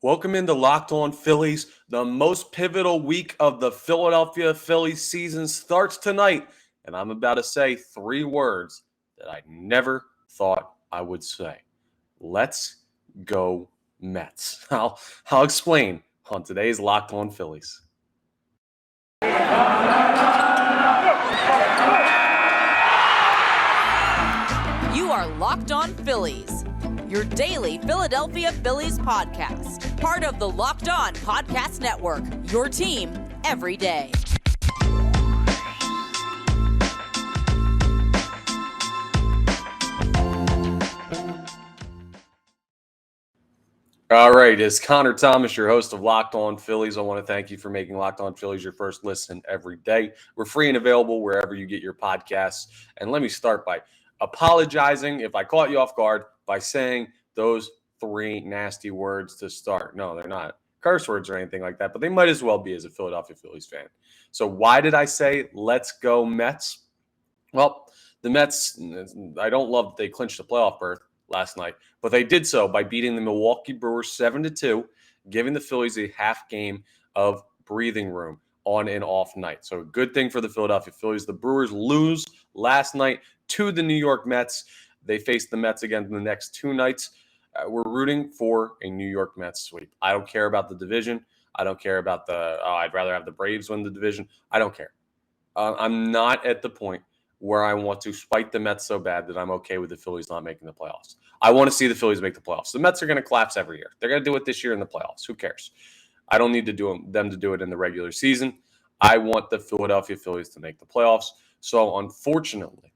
Welcome into Locked On Phillies. The most pivotal week of the Philadelphia Phillies season starts tonight, and I'm about to say three words that I never thought I would say. Let's go Mets. I'll explain on today's Locked On Phillies. You are Locked On Phillies, your daily Philadelphia Phillies podcast. Part of the Locked On Podcast Network, your team every day. All right, it's Connor Thomas, your host of Locked On Phillies. I want to thank you for making Locked On Phillies your first listen every day. We're free and available wherever you get your podcasts. And let me start by apologizing if I caught you off guard by saying those three nasty words to start. No, they're not curse words or anything like that, but they might as well be as a Philadelphia Phillies fan. So why did I say let's go Mets? Well, the Mets, I don't love that they clinched the playoff berth last night, but they did so by beating the Milwaukee Brewers 7-2, giving the Phillies a half game of breathing room on and off night. So a good thing for the Philadelphia Phillies. The Brewers lose last night to the New York Mets. They face the Mets again in the next two nights. We're rooting for a New York Mets sweep. I don't care about the division. I don't care about I'd rather have the Braves win the division. I don't care. I'm not at the point where I want to spite the Mets so bad that I'm okay with the Phillies not making the playoffs. I want to see the Phillies make the playoffs. The Mets are going to collapse every year. They're going to do it this year in the playoffs. Who cares? I don't need them to do it in the regular season. I want the Philadelphia Phillies to make the playoffs. So unfortunately,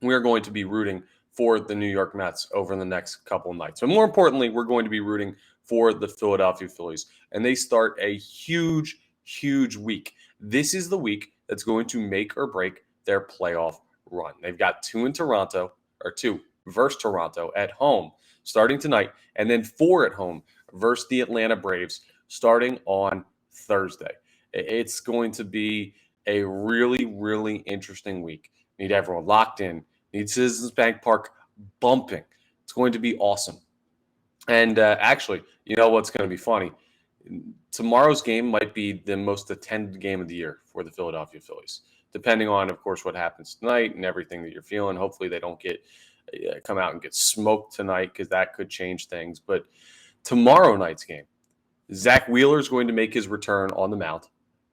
we're going to be rooting for the New York Mets over the next couple of nights. But more importantly, we're going to be rooting for the Philadelphia Phillies. And they start a huge, huge week. This is the week that's going to make or break their playoff run. They've got two versus Toronto at home starting tonight, and then four at home versus the Atlanta Braves starting on Thursday. It's going to be a really, really interesting week. Need everyone locked in. Need Citizens Bank Park bumping. It's going to be awesome. And actually, you know what's going to be funny? Tomorrow's game might be the most attended game of the year for the Philadelphia Phillies, depending on, of course, what happens tonight and everything that you're feeling. Hopefully they don't come out and get smoked tonight, because that could change things. But tomorrow night's game, Zack Wheeler is going to make his return on the mound,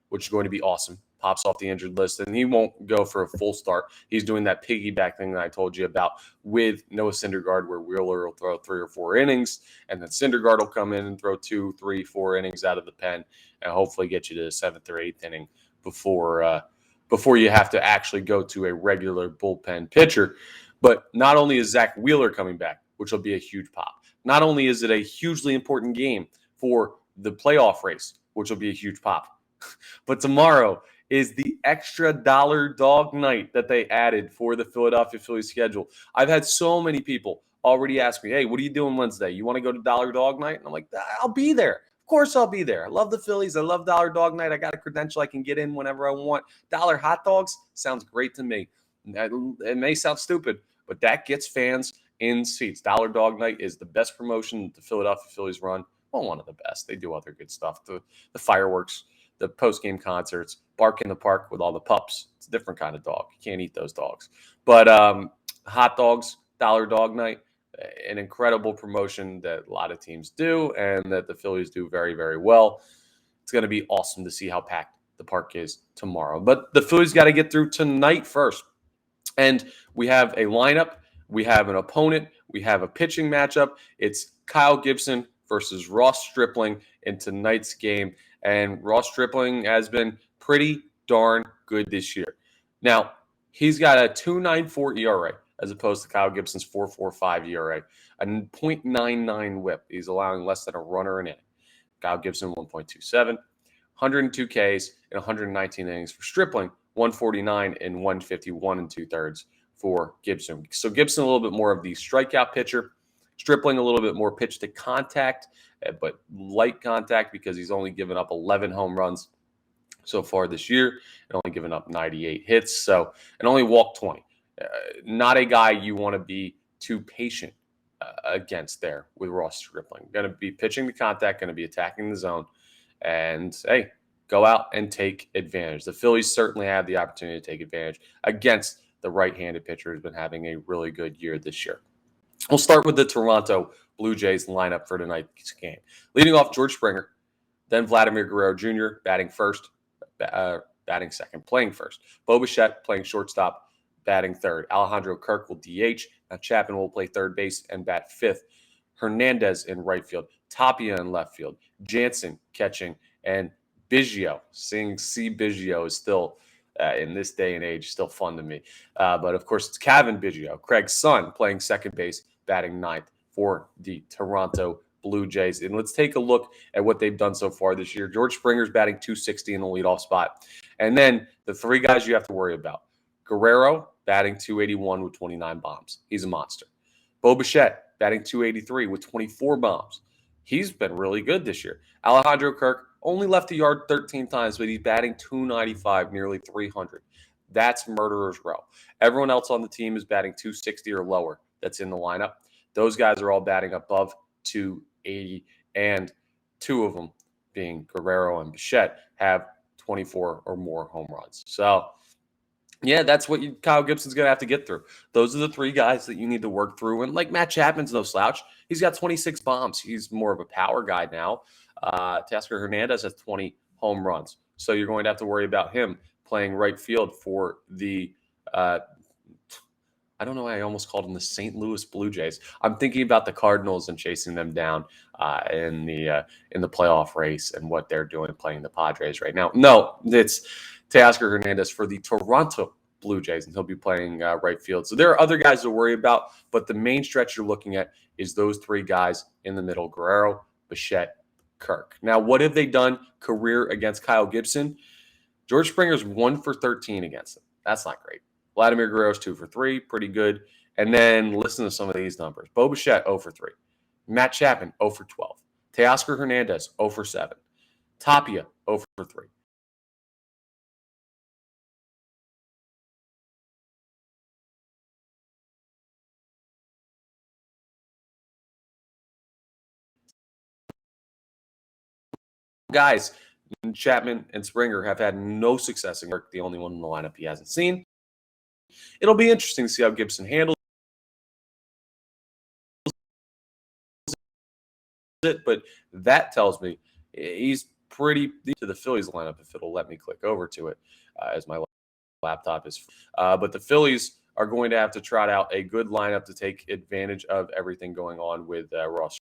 which is going to be awesome. Pops off the injured list, and he won't go for a full start. He's doing that piggyback thing that I told you about with Noah Syndergaard, where Wheeler will throw 3 or 4 innings, and then Syndergaard will come in and throw 2, 3, 4 innings out of the pen, and hopefully get you to the 7th or 8th inning before you have to actually go to a regular bullpen pitcher. But not only is Zack Wheeler coming back, which will be a huge pop, not only is it a hugely important game for the playoff race, which will be a huge pop, but tomorrow is the extra dollar dog night that they added for the Philadelphia Phillies schedule. I've had so many people already ask me, hey, what are you doing Wednesday? You want to go to dollar dog night? And I'm like, I'll be there. Of course I'll be there. I love the Phillies. I love dollar dog night. I got a credential. I can get in whenever I want. Dollar hot dogs sounds great to me. It may sound stupid, but that gets fans in seats. Dollar dog night is the best promotion the Philadelphia Phillies run. Well, one of the best. They do other good stuff. The fireworks, the post-game concerts, bark in the park with all the pups. It's a different kind of dog. You can't eat those dogs. But hot dogs, dollar dog night, an incredible promotion that a lot of teams do and that the Phillies do very, very well. It's going to be awesome to see how packed the park is tomorrow. But the Phillies got to get through tonight first. And we have a lineup. We have an opponent. We have a pitching matchup. It's Kyle Gibson versus Ross Stripling in tonight's game. And Ross Stripling has been pretty darn good this year. Now, he's got a 2.94 ERA as opposed to Kyle Gibson's 4.45 ERA, a 0.99 whip. He's allowing less than a runner an inning. Kyle Gibson, 1.27, 102 Ks in 119 innings for Stripling, 149 and 151 and 2/3 for Gibson. So Gibson a little bit more of the strikeout pitcher. Stripling a little bit more pitch to contact, but light contact, because he's only given up 11 home runs so far this year and only given up 98 hits. And only walked 20. Not a guy you want to be too patient against there with Ross Stripling. Going to be pitching the contact, going to be attacking the zone. And, hey, go out and take advantage. The Phillies certainly have the opportunity to take advantage against the right-handed pitcher who's been having a really good year this year. We'll start with the Toronto Blue Jays lineup for tonight's game. Leading off, George Springer, then Vladimir Guerrero Jr. batting first, batting second, playing first. Bo Bichette playing shortstop, batting third. Alejandro Kirk will DH. Now Chapman will play third base and bat fifth. Hernandez in right field. Tapia in left field. Jansen catching. And Biggio. Seeing C. Biggio is still, in this day and age, still fun to me. But, of course, it's Kevin Biggio. Craig's son playing second base, batting ninth for the Toronto Blue Jays. And let's take a look at what they've done so far this year. George Springer's batting .260 in the leadoff spot. And then the three guys you have to worry about. Guerrero batting .281 with 29 bombs. He's a monster. Bo Bichette batting .283 with 24 bombs. He's been really good this year. Alejandro Kirk only left the yard 13 times, but he's batting .295, nearly 300. That's murderer's row. Everyone else on the team is batting .260 or lower that's in the lineup. Those guys are all batting above .280, and two of them, being Guerrero and Bichette, have 24 or more home runs. So, yeah, that's what Kyle Gibson's going to have to get through. Those are the three guys that you need to work through. And like Matt Chapman's no slouch. He's got 26 bombs. He's more of a power guy now. Teoscar Hernandez has 20 home runs. So you're going to have to worry about him playing right field for the I don't know why I almost called them the St. Louis Blue Jays. I'm thinking about the Cardinals and chasing them down in the playoff race and what they're doing playing the Padres right now. No, it's Teoscar Hernandez for the Toronto Blue Jays, and he'll be playing right field. So there are other guys to worry about, but the main stretch you're looking at is those three guys in the middle, Guerrero, Bichette, Kirk. Now, what have they done career against Kyle Gibson? George Springer's 1 for 13 against him. That's not great. Vladimir Guerrero's 2 for 3, pretty good. And then listen to some of these numbers. Bo Bichette, 0 for 3. Matt Chapman, 0 for 12. Teoscar Hernandez, 0 for 7. Tapia, 0 for 3. Guys, Chapman and Springer have had no success in work. The only one in the lineup he hasn't seen. It'll be interesting to see how Gibson handles it, but that tells me he's pretty deep to the Phillies lineup if it'll let me click over to it as my laptop is. But the Phillies are going to have to trot out a good lineup to take advantage of everything going on with Ross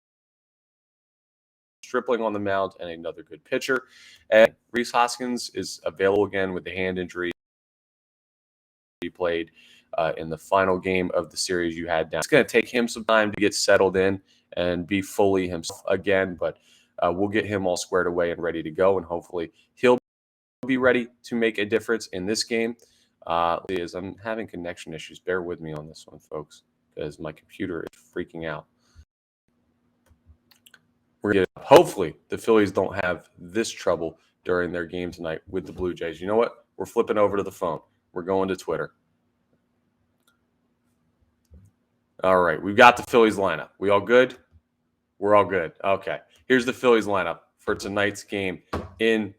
Stripling on the mound and another good pitcher. And Rhys Hoskins is available again with the hand injury he played in the final game of the series you had down. It's going to take him some time to get settled in and be fully himself again, but we'll get him all squared away and ready to go, and hopefully he'll be ready to make a difference in this game. I'm having connection issues. Bear with me on this one, folks, because my computer is freaking out. Hopefully the Phillies don't have this trouble during their game tonight with the Blue Jays. You know what? We're flipping over to the phone. We're going to Twitter. All right, we've got the Phillies lineup. We all good? We're all good. Okay. Here's the Phillies lineup for tonight's game in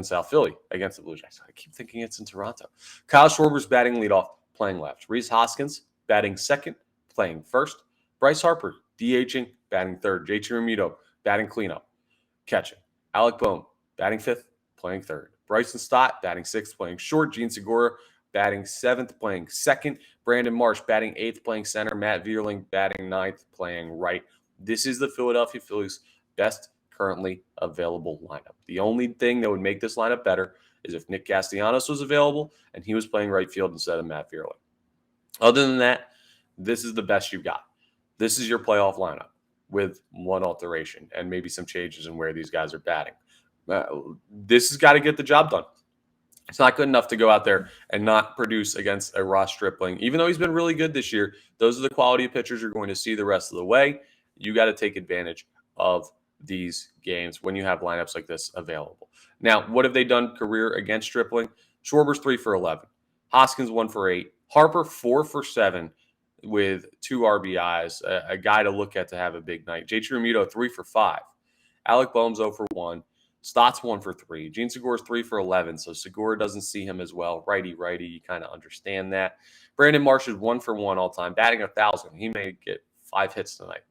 South Philly against the Blue Jays. I keep thinking it's in Toronto. Kyle Schwarber's batting leadoff, playing left. Rhys Hoskins batting second, playing first. Bryce Harper DHing, batting third. JT Realmuto batting cleanup, catching. Alec Bohm batting fifth, playing third. Bryson Stott batting sixth, playing short. Gene Segura batting seventh, playing second. Brandon Marsh batting eighth, playing center. Matt Vierling batting ninth, playing right. This is the Philadelphia Phillies' best currently available lineup. The only thing that would make this lineup better is if Nick Castellanos was available and he was playing right field instead of Matt Vierling. Other than that, this is the best you've got. This is your playoff lineup with one alteration and maybe some changes in where these guys are batting. This has got to get the job done. It's not good enough to go out there and not produce against a Ross Stripling. Even though he's been really good this year, those are the quality of pitchers you're going to see the rest of the way. You got to take advantage of these games when you have lineups like this available. Now, what have they done career against Stripling? Schwarber's 3 for 11. Hoskins 1 for 8. Harper 4 for 7. with 2 RBIs, a guy to look at to have a big night. JT Realmuto, 3 for 5. Alec Boehm's 0 for 1. Stott's 1 for 3. Gene Segura's 3 for 11, so Segura doesn't see him as well. Righty, you kind of understand that. Brandon Marsh is 1 for 1 all time, batting 1,000. He may get 5 hits tonight.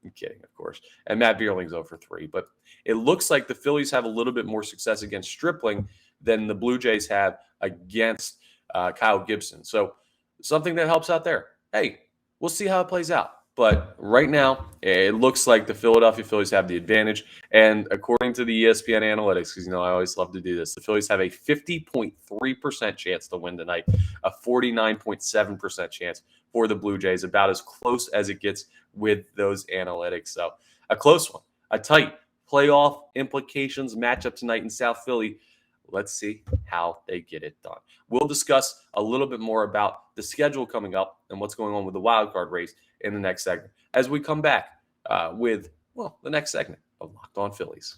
I'm kidding, of course. And Matt Vierling's 0 for 3. But it looks like the Phillies have a little bit more success against Stripling than the Blue Jays have against Kyle Gibson. So something that helps out there. Hey, we'll see how it plays out. But right now, it looks like the Philadelphia Phillies have the advantage. And according to the ESPN analytics, because, I always love to do this, the Phillies have a 50.3% chance to win tonight, a 49.7% chance for the Blue Jays, about as close as it gets with those analytics. So a close one, a tight playoff implications matchup tonight in South Philly. Let's see how they get it done. We'll discuss a little bit more about the schedule coming up and what's going on with the wild card race in the next segment as we come back with the next segment of Locked On Phillies.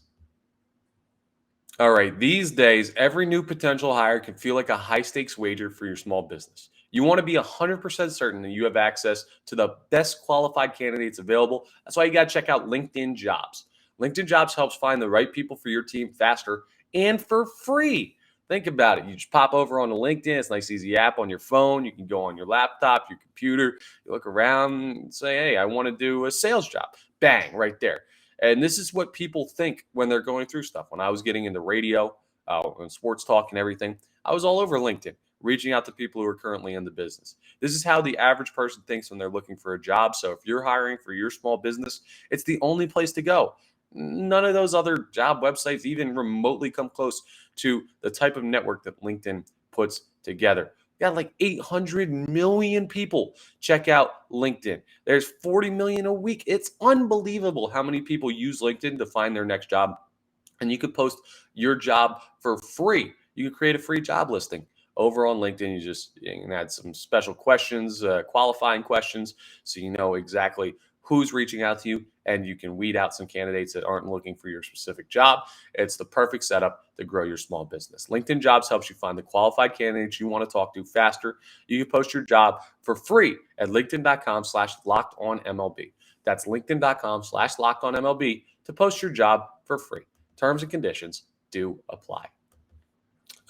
All right, these days, every new potential hire can feel like a high-stakes wager for your small business. You want to be 100% certain that you have access to the best qualified candidates available. That's why you got to check out LinkedIn Jobs. LinkedIn Jobs helps find the right people for your team faster and for free. Think about it. You just pop over on the LinkedIn. It's a nice, easy app on your phone. You can go on your laptop, your computer. You look around and say, hey, I want to do a sales job. Bang, right there. And this is what people think when they're going through stuff. When I was getting into radio and sports talk and everything, I was all over LinkedIn, reaching out to people who are currently in the business. This is how the average person thinks when they're looking for a job. So if you're hiring for your small business, it's the only place to go. None of those other job websites even remotely come close to the type of network that LinkedIn puts together. You got like 800 million people check out LinkedIn. There's 40 million a week. It's unbelievable how many people use LinkedIn to find their next job. And you could post your job for free. You could create a free job listing over on LinkedIn. You can add some special questions, qualifying questions, so you know exactly who's reaching out to you, and you can weed out some candidates that aren't looking for your specific job. It's the perfect setup to grow your small business. LinkedIn Jobs helps you find the qualified candidates you want to talk to faster. You can post your job for free at linkedin.com/lockedonmlb. That's linkedin.com/lockedonmlb to post your job for free. Terms and conditions do apply.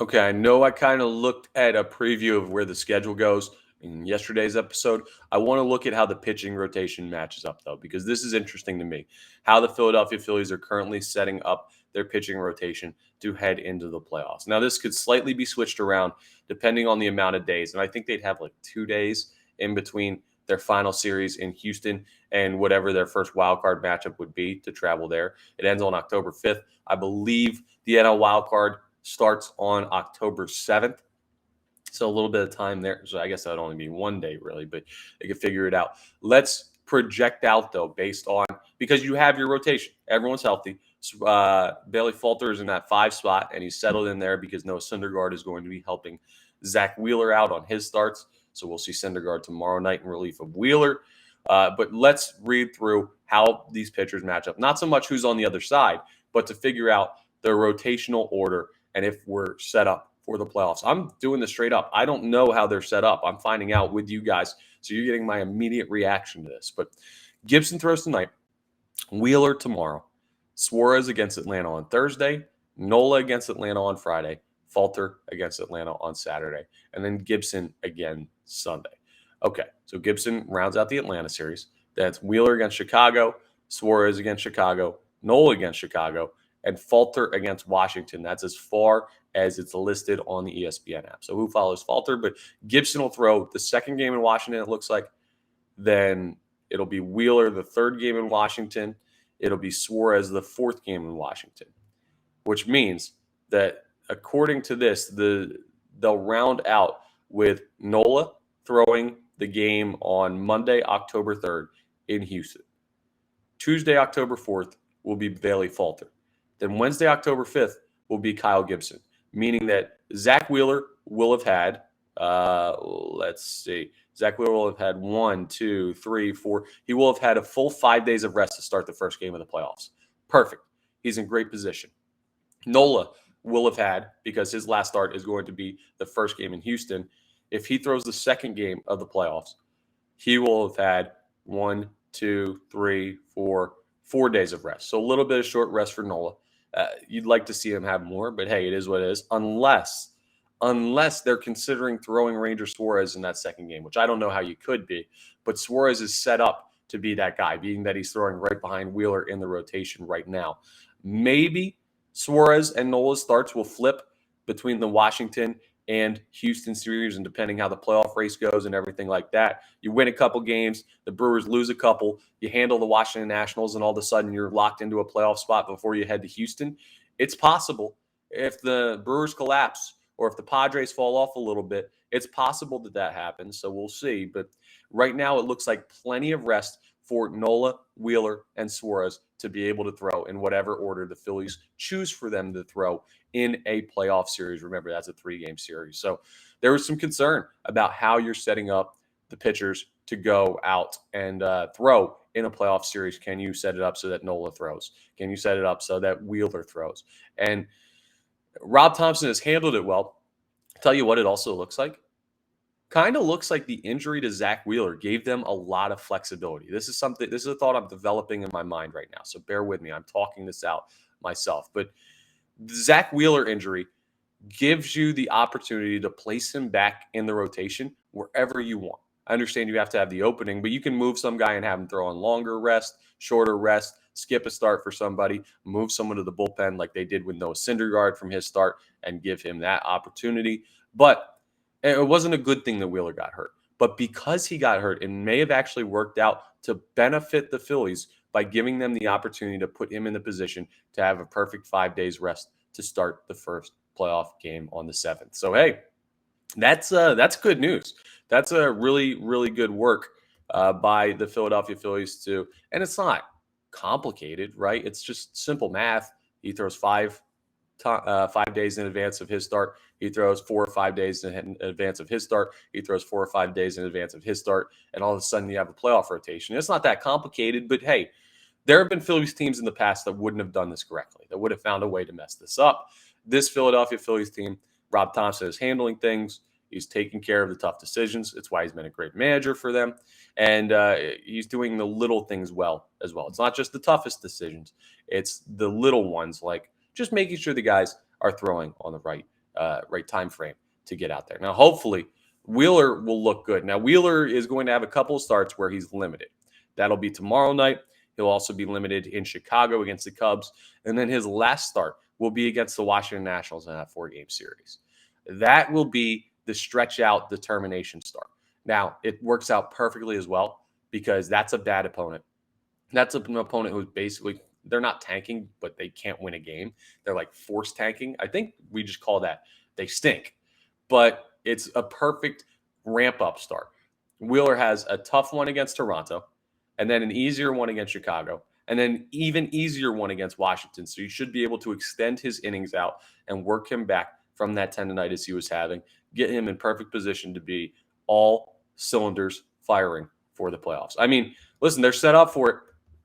Okay, I know I kind of looked at a preview of where the schedule goes in yesterday's episode. I want to look at how the pitching rotation matches up, though, because this is interesting to me, how the Philadelphia Phillies are currently setting up their pitching rotation to head into the playoffs. Now, this could slightly be switched around depending on the amount of days, and I think they'd have like 2 days in between their final series in Houston and whatever their first wild card matchup would be to travel there. It ends on October 5th. I believe the NL wild card starts on October 7th. So a little bit of time there. So I guess that would only be 1 day, really, but they could figure it out. Let's project out, though, based on, because you have your rotation. Everyone's healthy. Bailey Falter is in that 5 spot, and he's settled in there because Noah Syndergaard is going to be helping Zack Wheeler out on his starts. So we'll see Syndergaard tomorrow night in relief of Wheeler. But let's read through how these pitchers match up. Not so much who's on the other side, but to figure out the rotational order and if we're set up for the playoffs. I'm doing this straight up. I don't know how they're set up. I'm finding out with you guys. So you're getting my immediate reaction to this. But Gibson throws tonight, Wheeler tomorrow, Suarez against Atlanta on Thursday, Nola against Atlanta on Friday, Falter against Atlanta on Saturday, and then Gibson again Sunday. Okay, so Gibson rounds out the Atlanta series. That's Wheeler against Chicago, Suarez against Chicago, Nola against Chicago, and Falter against Washington. That's as far as it's listed on the ESPN app. So who follows Falter? But Gibson will throw the second game in Washington, it looks like. Then it'll be Wheeler the third game in Washington. It'll be Suarez the fourth game in Washington, which means that according to this, they'll round out with Nola throwing the game on Monday, October 3rd in Houston. Tuesday, October 4th will be Bailey Falter. Then Wednesday, October 5th will be Kyle Gibson, meaning that Zack Wheeler will have had, Zack Wheeler will have had 1, 2, 3, 4. He will have had a full 5 days of rest to start the first game of the playoffs. Perfect. He's in great position. Nola will have had, because his last start is going to be the first game in Houston. If he throws the second game of the playoffs, he will have had 1, 2, 3, 4 days of rest. So a little bit of short rest for Nola. You'd like to see him have more, but hey, it is what it is. Unless they're considering throwing Ranger Suarez in that second game, which I don't know how you could be, but Suarez is set up to be that guy, being that he's throwing right behind Wheeler in the rotation right now. Maybe Suarez and Nola starts will flip between the Washington and Houston series, and depending how the playoff race goes and everything like that, you win a couple games, the Brewers lose a couple, you handle the Washington Nationals, and all of a sudden you're locked into a playoff spot before you head to Houston. It's possible. If the Brewers collapse or if the Padres fall off a little bit, it's possible that happens. So we'll see. But right now it looks like plenty of rest for Nola, Wheeler, and Suarez to be able to throw in whatever order the Phillies choose for them to throw in a playoff series. Remember, that's a 3-game series. So there was some concern about how you're setting up the pitchers to go out and throw in a playoff series. Can you set it up so that Nola throws? Can you set it up so that Wheeler throws? And Rob Thompson has handled it well. Tell you what it also looks like. Kind of looks like the injury to Zack Wheeler gave them a lot of flexibility. This is a thought I'm developing in my mind right now. So bear with me. I'm talking this out myself. But the Zack Wheeler injury gives you the opportunity to place him back in the rotation wherever you want. I understand you have to have the opening, but you can move some guy and have him throw on longer rest, shorter rest, skip a start for somebody, move someone to the bullpen like they did with Noah Syndergaard from his start and give him that opportunity. But it wasn't a good thing that Wheeler got hurt. But because he got hurt, it may have actually worked out to benefit the Phillies by giving them the opportunity to put him in the position to have a perfect 5 days rest to start the first playoff game on the 7th. So, hey, that's good news. That's a really, really good work by the Philadelphia Phillies too. And it's not complicated, right? It's just simple math. He throws 5 days in advance of his start. He throws 4 or 5 days in advance of his start. He throws 4 or 5 days in advance of his start. And all of a sudden you have a playoff rotation. It's not that complicated, but hey, there have been Phillies teams in the past that wouldn't have done this correctly, that would have found a way to mess this up. This Philadelphia Phillies team, Rob Thompson is handling things. He's taking care of the tough decisions. It's why he's been a great manager for them. And he's doing the little things well as well. It's not just the toughest decisions. It's the little ones, like just making sure the guys are throwing on the right time frame to get out there. Now, hopefully, Wheeler will look good. Now, Wheeler is going to have a couple of starts where he's limited. That'll be tomorrow night. He'll also be limited in Chicago against the Cubs. And then his last start will be against the Washington Nationals in that 4-game series. That will be the stretch-out determination start. Now, it works out perfectly as well because that's a bad opponent. That's an opponent who's basically – they're not tanking, but they can't win a game. They're like forced tanking. I think we just call that they stink. But it's a perfect ramp-up start. Wheeler has a tough one against Toronto, and then an easier one against Chicago, and then even easier one against Washington. So you should be able to extend his innings out and work him back from that tendonitis he was having, get him in perfect position to be all cylinders firing for the playoffs. I mean, listen, they're set up for it.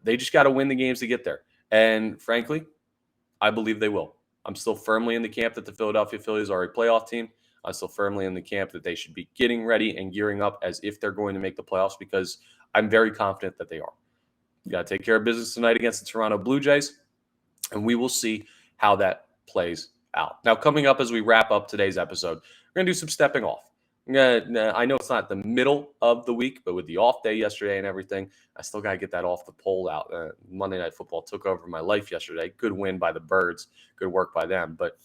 They just got to win the games to get there. And frankly, I believe they will. I'm still firmly in the camp that the Philadelphia Phillies are a playoff team. I'm still firmly in the camp that they should be getting ready and gearing up as if they're going to make the playoffs because I'm very confident that they are. You got to take care of business tonight against the Toronto Blue Jays, and we will see how that plays out. Now, coming up as we wrap up today's episode, we're going to do some stepping off. I know it's not the middle of the week, but with the off day yesterday and everything, I still got to get that off the pole out. Monday Night Football took over my life yesterday. Good win by the Birds. Good work by them. But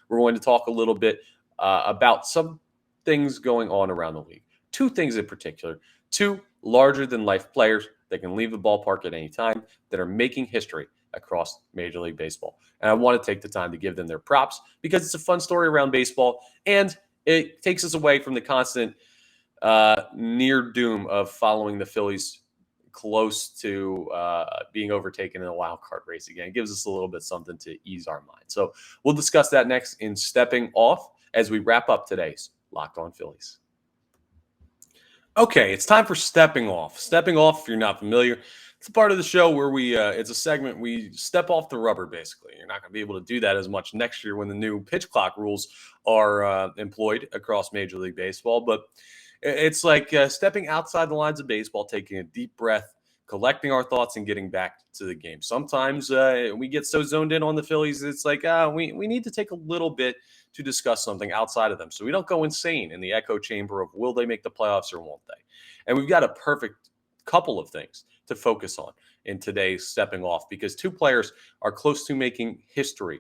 we're going to talk a little bit about some things going on around the league. 2 things in particular. 2 larger-than-life players that can leave the ballpark at any time that are making history across Major League Baseball. And I want to take the time to give them their props because it's a fun story around baseball, and it takes us away from the constant near doom of following the Phillies close to being overtaken in a wild card race again. It gives us a little bit something to ease our mind. So we'll discuss that next in Stepping Off as we wrap up today's Locked On Phillies. Okay, it's time for Stepping Off. Stepping Off, if you're not familiar, it's a part of the show where it's a segment we step off the rubber, basically. You're not going to be able to do that as much next year when the new pitch clock rules are employed across Major League Baseball. But It's like stepping outside the lines of baseball, taking a deep breath, collecting our thoughts, and getting back to the game. Sometimes we get so zoned in on the Phillies, it's like we need to take a little bit to discuss something outside of them, so we don't go insane in the echo chamber of will they make the playoffs or won't they? And we've got a perfect couple of things to focus on in today's stepping off, because two players are close to making history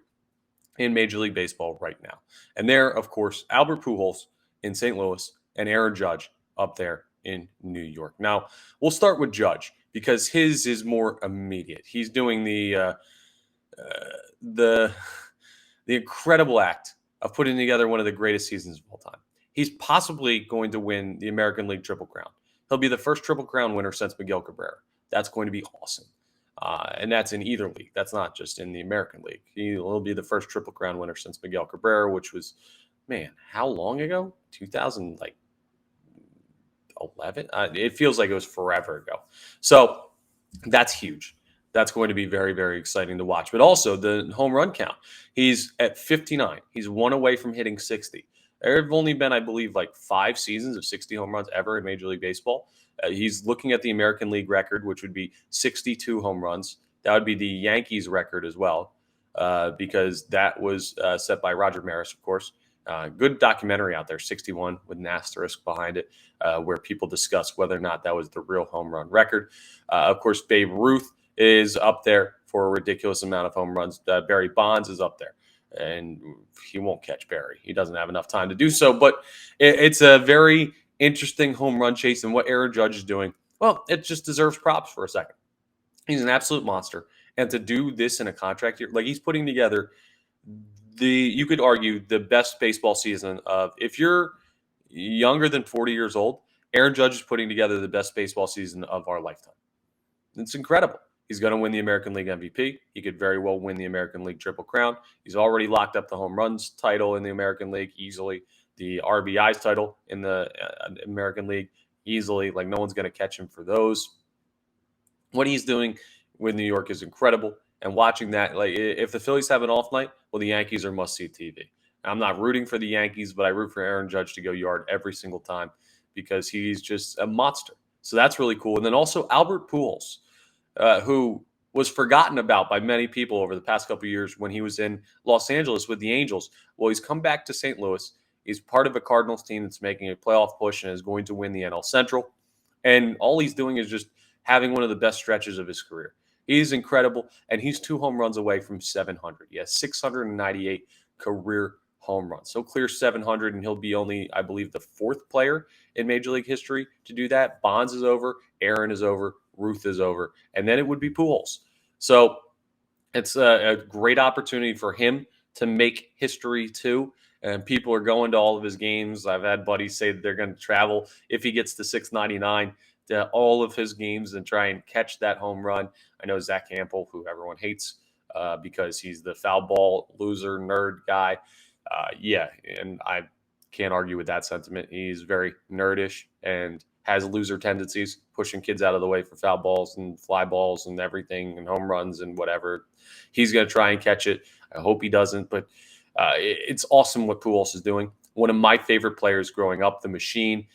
in Major League Baseball right now. And they're, of course, Albert Pujols in St. Louis and Aaron Judge up there in New York. Now, we'll start with Judge because his is more immediate. He's doing the the incredible act of putting together one of the greatest seasons of all time. He's possibly going to win the American League Triple Crown. He'll be the first Triple Crown winner since Miguel Cabrera. That's going to be awesome. And that's in either league. That's not just in the American League. He'll be the first Triple Crown winner since Miguel Cabrera, which was, man, how long ago? 2011? It feels like it was forever ago. So that's huge. That's going to be very, very exciting to watch. But also the home run count. He's at 59. He's one away from hitting 60. There have only been, I believe, like 5 seasons of 60 home runs ever in Major League Baseball. He's looking at the American League record, which would be 62 home runs. That would be the Yankees record as well, because that was set by Roger Maris, of course. Good documentary out there, 61 with an asterisk behind it, where people discuss whether or not that was the real home run record. Of course, Babe Ruth is up there for a ridiculous amount of home runs. Barry Bonds is up there. And he won't catch Barry. He doesn't have enough time to do so. But it's a very interesting home run chase. And what Aaron Judge is doing, well, it just deserves props for a second. He's an absolute monster. And to do this in a contract year, like he's putting together you could argue, the best baseball season of, if you're younger than 40 years old, Aaron Judge is putting together the best baseball season of our lifetime. It's incredible. He's going to win the American League MVP. He could very well win the American League Triple Crown. He's already locked up the home runs title in the American League easily. The RBIs title in the American League easily. Like, no one's going to catch him for those. What he's doing with New York is incredible. And watching that, like, if the Phillies have an off night, well, the Yankees are must-see TV. I'm not rooting for the Yankees, but I root for Aaron Judge to go yard every single time because he's just a monster. So that's really cool. And then also Albert Pujols, who was forgotten about by many people over the past couple of years when he was in Los Angeles with the Angels. Well, he's come back to St. Louis. He's part of a Cardinals team that's making a playoff push and is going to win the NL Central. And all he's doing is just having one of the best stretches of his career. He's incredible, and he's 2 home runs away from 700. He has 698 career home runs. So clear 700, and he'll be only, I believe, the 4th player in Major League history to do that. Bonds is over, Aaron is over, Ruth is over, and then it would be Pujols. So it's a great opportunity for him to make history too. And people are going to all of his games. I've had buddies say that they're going to travel if he gets to 699 to all of his games and try and catch that home run. I know Zach Campbell, who everyone hates because he's the foul ball loser nerd guy. Yeah, and I can't argue with that sentiment. He's very nerdish and has loser tendencies, pushing kids out of the way for foul balls and fly balls and everything and home runs and whatever. He's going to try and catch it. I hope he doesn't, but it's awesome what Pujols is doing. One of my favorite players growing up, the machine,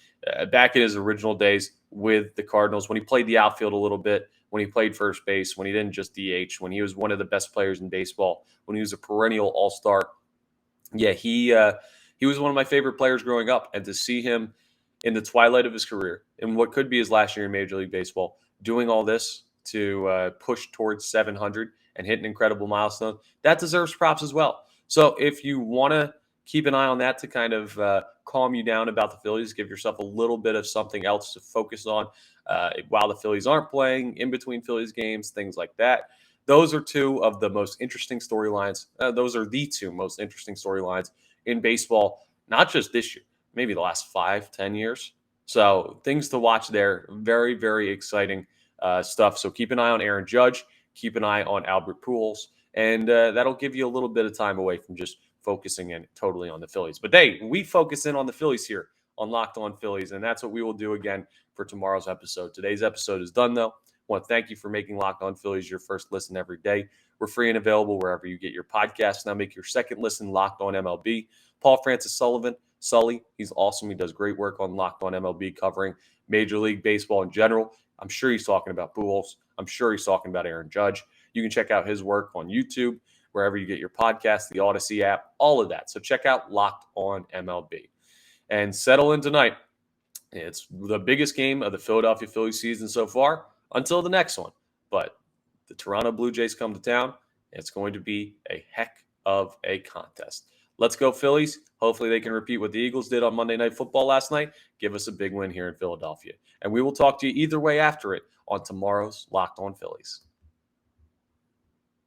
back in his original days with the Cardinals, when he played the outfield a little bit, when he played first base, when he didn't just DH, when he was one of the best players in baseball, when he was a perennial all-star. Yeah, he was one of my favorite players growing up, and to see him in the twilight of his career, in what could be his last year in Major League Baseball, doing all this to push towards 700 and hit an incredible milestone, that deserves props as well. So if you want to keep an eye on that to kind of calm you down about the Phillies, give yourself a little bit of something else to focus on while the Phillies aren't playing, in between Phillies games, things like that. Those are 2 of the most interesting storylines. Those are the 2 most interesting storylines in baseball, not just this year, maybe the last 5-10 years. So things to watch there. Very, very exciting stuff. So keep an eye on Aaron Judge. Keep an eye on Albert Pujols. And that'll give you a little bit of time away from just focusing in totally on the Phillies. But hey, we focus in on the Phillies here on Locked On Phillies, and that's what we will do again for tomorrow's episode. Today's episode is done, though. I want to thank you for making Locked On Phillies your first listen every day. We're free and available wherever you get your podcasts. Now make your second listen Locked On MLB. Paul Francis Sullivan, Sully, he's awesome. He does great work on Locked On MLB covering Major League Baseball in general. I'm sure he's talking about Pujols. I'm sure he's talking about Aaron Judge. You can check out his work on YouTube, wherever you get your podcast, the Odyssey app, all of that. So check out Locked On MLB. And settle in tonight. It's the biggest game of the Philadelphia Phillies season so far until the next one. But the Toronto Blue Jays come to town. It's going to be a heck of a contest. Let's go Phillies. Hopefully they can repeat what the Eagles did on Monday Night Football last night. Give us a big win here in Philadelphia. And we will talk to you either way after it on tomorrow's Locked On Phillies.